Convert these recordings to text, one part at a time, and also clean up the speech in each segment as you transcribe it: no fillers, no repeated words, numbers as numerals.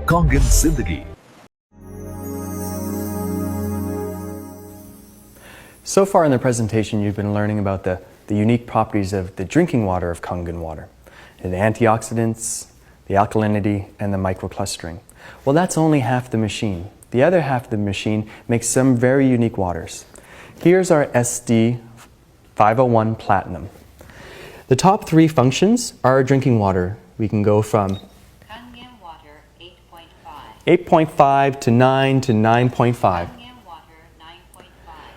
Kangen Zindagi. So far in the presentation, you've been learning about the unique properties of the drinking water of Kangen water, the antioxidants, the alkalinity, and the microclustering. Well, that's only half the machine. The other half of the machine makes some very unique waters. Here's our SD 501 Platinum. The top three functions are our drinking water. We can go from Kangen water 8.5. 8.5 to 9 to 9.5. Kangen water 9.5.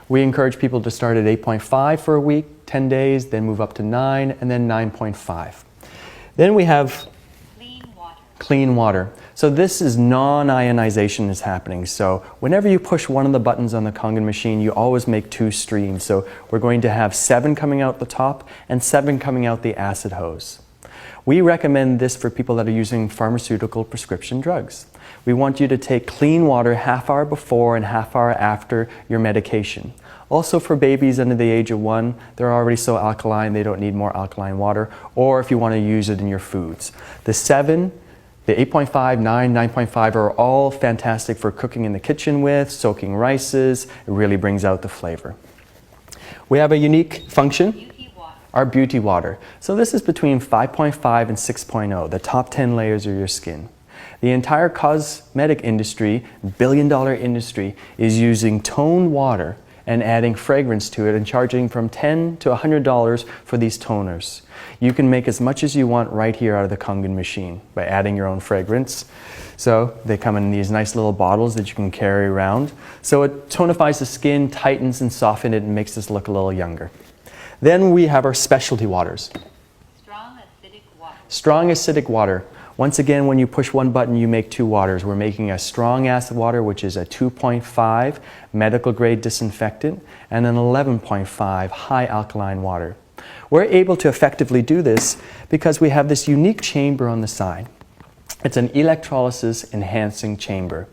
We encourage people to start at 8.5 for a week, 10 days, then move up to 9, and then 9.5. Then we have Clean water. clean water. So this is non-ionization is happening. So whenever you push one of the buttons on the Kangen machine, you always make two streams. So we're going to have 7 coming out the top and 7 coming out the acid hose. We recommend this for people that are using pharmaceutical prescription drugs. We want you to take clean water half hour before and half hour after your medication. Also for babies under the age of 1, they're already so alkaline they don't need more alkaline water, or if you want to use it in your foods. The 7, the 8.5, 9, 9.5 are all fantastic for cooking in the kitchen with, soaking rices. It really brings out the flavor. We have a unique function. Beauty water. Our beauty water. So this is between 5.5 and 6.0, the top 10 layers of your skin. The entire cosmetic industry, billion-dollar industry, is using toned water and adding fragrance to it and charging from $10 to $100 for these toners. You can make as much as you want right here out of the Kangen machine by adding your own fragrance. So they come in these nice little bottles that you can carry around. So it tonifies the skin, tightens and softens it, and makes us look a little younger. Then we have our specialty waters. Strong acidic water. Strong acidic water. Once again, when you push one button, you make 2 waters. We're making a strong acid water, which is a 2.5 medical grade disinfectant, and an 11.5 high alkaline water. We're able to effectively do this because we have this unique chamber on the side. It's an electrolysis enhancing chamber.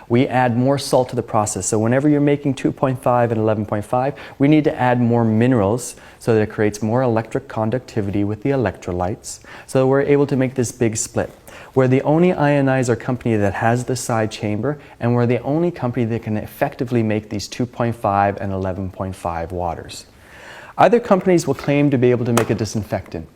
We add more salt to the process. So whenever you're making 2.5 and 11.5, we need to add more minerals so that it creates more electric conductivity with the electrolytes. So we're able to make this big split. We're the only ionizer company that has the side chamber, and we're the only company that can effectively make these 2.5 and 11.5 waters. Other companies will claim to be able to make a disinfectant,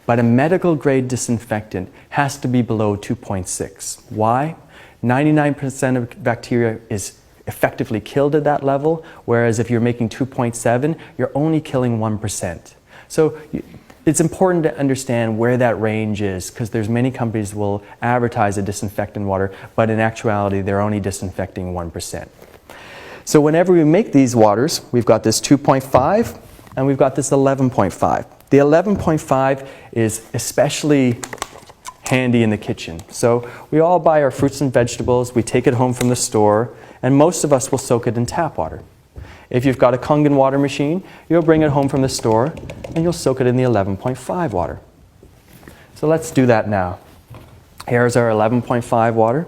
but a medical grade disinfectant has to be below 2.6. Why? 99% of bacteria is effectively killed at that level, whereas if you're making 2.7, you're only killing 1%. So it's important to understand where that range is, because there's many companies that will advertise a disinfectant water, but in actuality, they're only disinfecting 1%. So whenever we make these waters, we've got this 2.5 and we've got this 11.5. The 11.5 is especially handy in the kitchen. So we all buy our fruits and vegetables, we take it home from the store, and most of us will soak it in tap water. If you've got a Kangen water machine, you'll bring it home from the store and you'll soak it in the 11.5 water. So let's do that now. Here's our 11.5 water,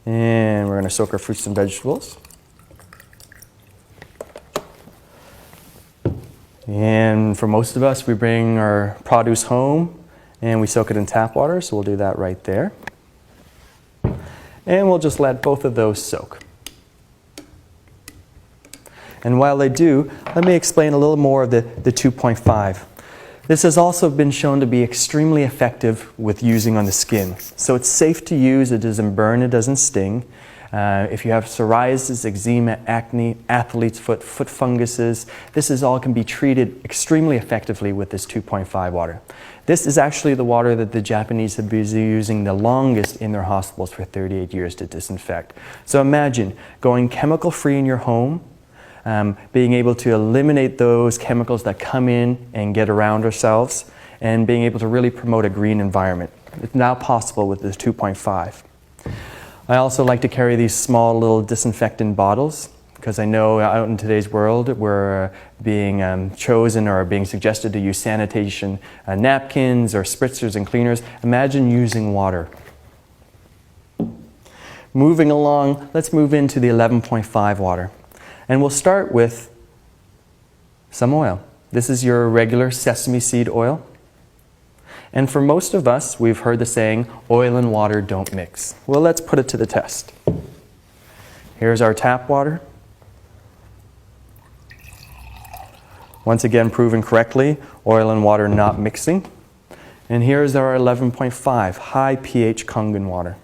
and we're going to soak our fruits and vegetables. And for most of us, we bring our produce home and we soak it in tap water, so we'll do that right there. And we'll just let both of those soak. And while they do, let me explain a little more of the 2.5. This has also been shown to be extremely effective with using on the skin. So it's safe to use, it doesn't burn, it doesn't sting. If you have psoriasis, eczema, acne, athlete's foot, foot funguses, this all can be treated extremely effectively with this 2.5 water. This is actually the water that the Japanese have been using the longest in their hospitals for 38 years to disinfect. So imagine going chemical free in your home, being able to eliminate those chemicals that come in and get around ourselves, and being able to really promote a green environment. It's now possible with this 2.5. I also like to carry these small little disinfectant bottles, because I know out in today's world we're being chosen or being suggested to use sanitation napkins or spritzers and cleaners. Imagine using water. Moving along, let's move into the 11.5 water. And we'll start with some oil. This is your regular sesame seed oil. And for most of us, we've heard the saying, oil and water don't mix. Well, let's put it to the test. Here's our tap water. Once again, proven correctly, oil and water not mixing. And here's our 11.5 high pH Kangen water.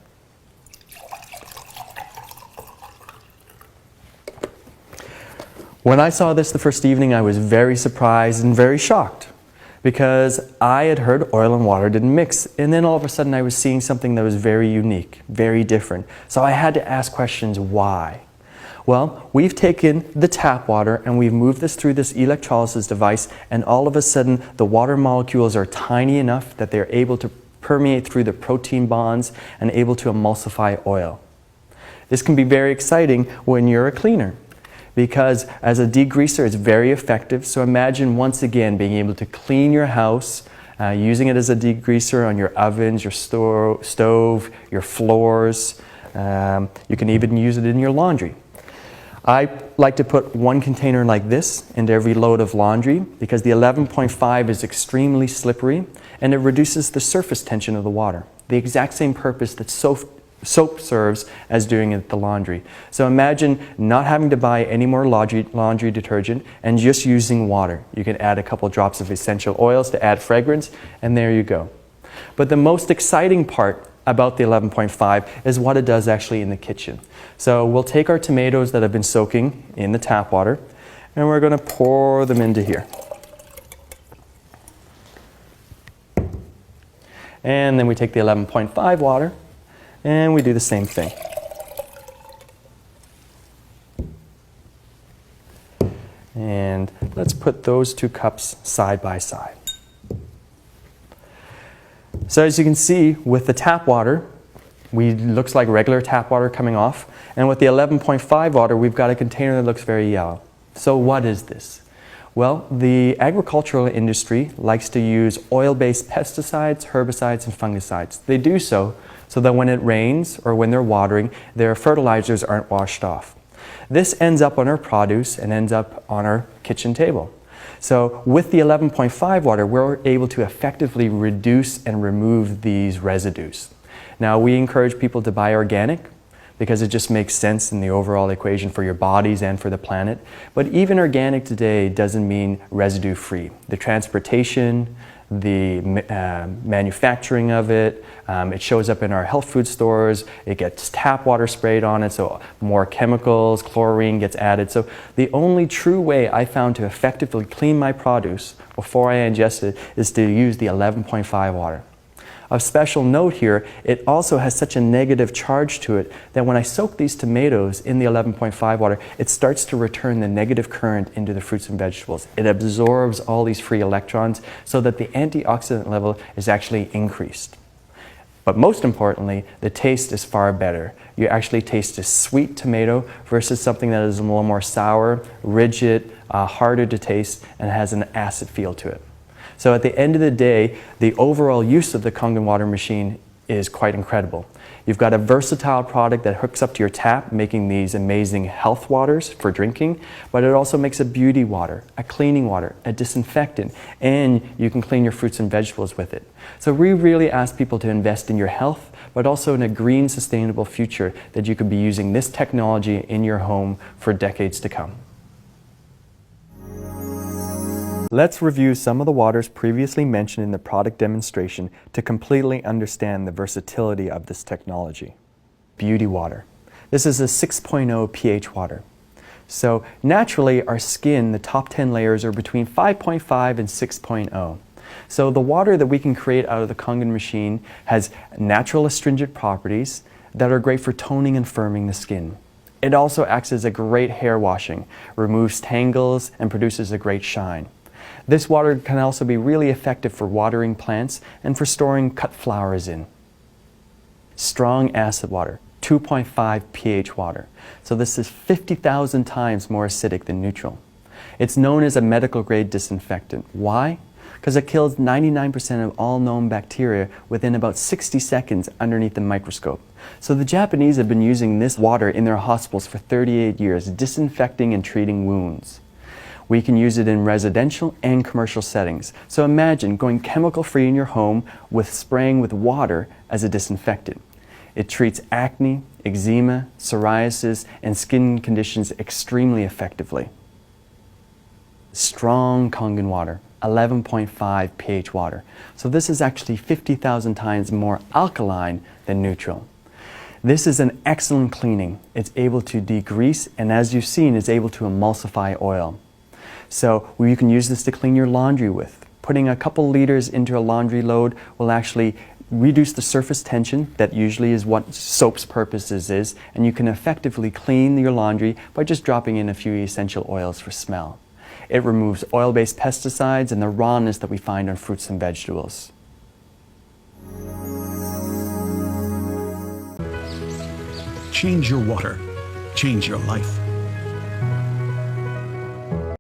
When I saw this the first evening, I was very surprised and very shocked because I had heard oil and water didn't mix. And then all of a sudden I was seeing something that was very unique, very different. So I had to ask questions, why? Well, we've taken the tap water and we've moved this through this electrolysis device, and all of a sudden the water molecules are tiny enough that they're able to permeate through the protein bonds and able to emulsify oil. This can be very exciting when you're a cleaner, because as a degreaser it's very effective. So imagine once again being able to clean your house, using it as a degreaser on your ovens, your stove, your floors. You can even use it in your laundry. I like to put one container like this into every load of laundry because the 11.5 is extremely slippery and it reduces the surface tension of the water. The exact same purpose that soap serves as doing it at the laundry. So imagine not having to buy any more laundry detergent and just using water. You can add a couple drops of essential oils to add fragrance, and there you go. But the most exciting part about the 11.5 is what it does actually in the kitchen. So we'll take our tomatoes that have been soaking in the tap water and we're going to pour them into here. And then we take the 11.5 water and we do the same thing. And let's put those two cups side by side. So as you can see, with the tap water, looks like regular tap water coming off. And with the 11.5 water, we've got a container that looks very yellow. So what is this? Well, the agricultural industry likes to use oil-based pesticides, herbicides, and fungicides. They do so that when it rains or when they're watering, their fertilizers aren't washed off. This ends up on our produce and ends up on our kitchen table. So with the 11.5 water, we're able to effectively reduce and remove these residues. Now, we encourage people to buy organic because it just makes sense in the overall equation for your bodies and for the planet. But even organic today doesn't mean residue-free. The transportation, the manufacturing of it, it shows up in our health food stores, it gets tap water sprayed on it, so more chemicals, chlorine gets added. So the only true way I found to effectively clean my produce before I ingest it is to use the 11.5 water. Of special note here, it also has such a negative charge to it that when I soak these tomatoes in the 11.5 water, it starts to return the negative current into the fruits and vegetables. It absorbs all these free electrons so that the antioxidant level is actually increased. But most importantly, the taste is far better. You actually taste a sweet tomato versus something that is a little more sour, rigid, harder to taste, and has an acid feel to it. So at the end of the day, the overall use of the Kangen water machine is quite incredible. You've got a versatile product that hooks up to your tap, making these amazing health waters for drinking, but it also makes a beauty water, a cleaning water, a disinfectant, and you can clean your fruits and vegetables with it. So we really ask people to invest in your health, but also in a green, sustainable future that you could be using this technology in your home for decades to come. Let's review some of the waters previously mentioned in the product demonstration to completely understand the versatility of this technology. Beauty water. This is a 6.0 pH water. So naturally our skin, the top 10 layers are between 5.5 and 6.0. So the water that we can create out of the Kangen machine has natural astringent properties that are great for toning and firming the skin. It also acts as a great hair washing, removes tangles, and produces a great shine. This water can also be really effective for watering plants and for storing cut flowers in. Strong acid water, 2.5 pH water. So this is 50,000 times more acidic than neutral. It's known as a medical grade disinfectant. Why? Because it kills 99% of all known bacteria within about 60 seconds underneath the microscope. So the Japanese have been using this water in their hospitals for 38 years, disinfecting and treating wounds. We can use it in residential and commercial settings. So imagine going chemical-free in your home with spraying with water as a disinfectant. It treats acne, eczema, psoriasis, and skin conditions extremely effectively. Strong Kangen water, 11.5 pH water. So this is actually 50,000 times more alkaline than neutral. This is an excellent cleaning. It's able to degrease, and as you've seen, it's able to emulsify oil. So you can use this to clean your laundry with. Putting a couple liters into a laundry load will actually reduce the surface tension. That usually is what soap's purposes is, and you can effectively clean your laundry by just dropping in a few essential oils for smell. It removes oil-based pesticides and the rawness that we find on fruits and vegetables. Change your water. Change your life.